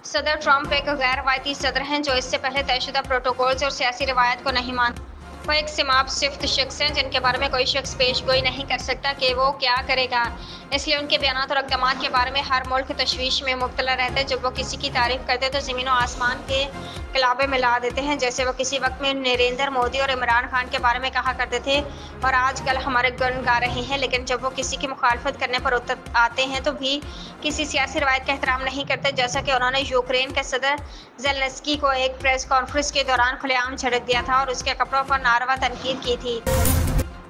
सदर ट्रंप एक गैर-रवायती सदर हैं जो इससे पहले तयशुदा प्रोटोकॉल्स और सियासी रिवायत को नहीं मानते। वो एक सीमांत शख्स हैं जिनके बारे में कोई शख्स पेशगोई नहीं कर सकता कि वो क्या करेगा। इसलिए उनके बयानात और इक़दामात के बारे में हर मुल्क तशवीश में मुब्तला रहता है। जब वो किसी की तारीफ करते तो ज़मीन और आसमान के कलाबे मिला देते हैं। जैसे वो किसी वक्त में नरेंद्र मोदी और इमरान खान के बारे में कहा करते थे और आजकल हमारे गुण गा रहे हैं। लेकिन जब वो किसी की मुखालफत करने पर उतर आते हैं तो भी किसी सियासी रवायत का एहतराम नहीं करते। जैसा कि उन्होंने यूक्रेन के सदर ज़ेलेंस्की को एक प्रेस कॉन्फ्रेंस के दौरान खुलेआम झड़क दिया था और उसके कपड़ों पर नारवा तनकीद की थी।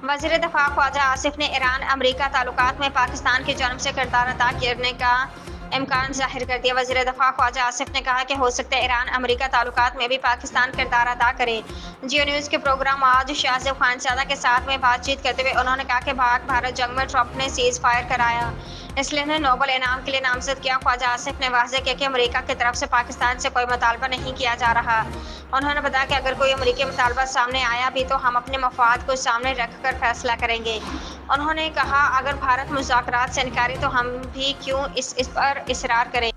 वज़ीर दफ़ा ख्वाजा आसिफ ने ईरान अमरीका ताल्लुकात में पाकिस्तान की जानिब से किरदार अदा करने का इम्कान ज़ाहिर कर दिया। वज़ीर दफ़ा ख्वाजा आसिफ ने कहा कि हो सकता है ईरान अमरीका ताल्लुकात में भी पाकिस्तान किरदार अदा करे। जियो न्यूज़ के प्रोग्राम आज शाहज़ेब खानज़ादा के साथ में बातचीत करते हुए उन्होंने कहा कि पाक भारत जंग में ट्रंप ने सीज़ फायर कराया, इसलिए उन्हें नोबल इनाम के लिए नामजद किया। ख्वाजा आसिफ ने वाज़ेह किया कि अमरीका की तरफ से पाकिस्तान से कोई मुतालबा नहीं किया जा रहा। उन्होंने बताया कि अगर कोई अमरीकी मुतालबा सामने आया भी तो हम अपने मफाद को सामने रख कर फैसला करेंगे। उन्होंने कहा अगर भारत मुज़ाकरात से इनकारी तो हम भी क्यों इस पर इसरार करें।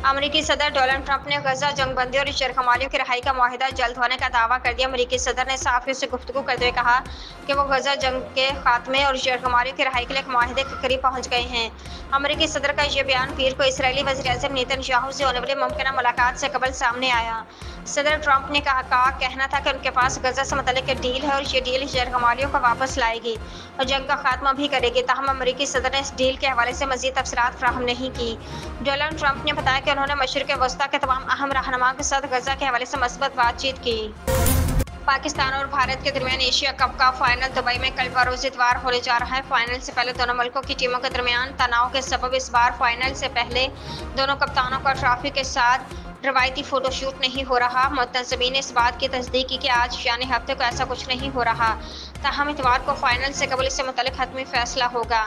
अमरीकी सदर डोनाल्ड ट्रंप ने गजा जंगबंदी और शरकमालियों की रिहाई का मुआहिदा जल्द होने का दावा कर दिया। अमरीकी सदर ने सहाफ़ियों से गुफ्तगू करते हुए कहा कि वो गजा जंग के खात्मे और शरकमालियों की रिहाई के लिए एक मुआहिदे के करीब पहुंच गए हैं। अमरीकी सदर का यह बयान पीर को इसराइली वज़ीर-ए-आज़म नेतन्याहू से होने वाली मुमकिन मुलाकात से कबल सामने आया। सदर ट्रंप ने कहना था कि उनके पास गजा से मुतल्लिक एक डील है और ये डील शरकमालियों को वापस लाएगी और जंग का खात्मा भी करेगी। ताहम अमरीकी सदर ने इस डील के हवाले से मज़ीद तफसीलात फराहम नहीं की। डोनाल्ड ट्रंप ने बताया कि उन्होंने मशरिक़ वस्ता के तमाम अहम रहनुमाओं के साथ गजा के हवाले से मस्बत बातचीत की। पाकिस्तान और भारत के दरमियान एशिया कप का फाइनल दुबई में कल बरोज़ इतवार होने जा रहा है। फाइनल से पहले दोनों मुल्कों की टीमों के दरमियान तनाव के सबब इस बार फाइनल से पहले दोनों कप्तानों का ट्रॉफी के साथ रवायती फोटोशूट नहीं हो रहा। मुतज़्ज़मीन ने इस बात की तस्दीक की कि आज यानी हफ्ते को ऐसा कुछ नहीं हो रहा। ताहम इतवार को फाइनल से कबल इससे मुतल्लिक हतमी फैसला होगा।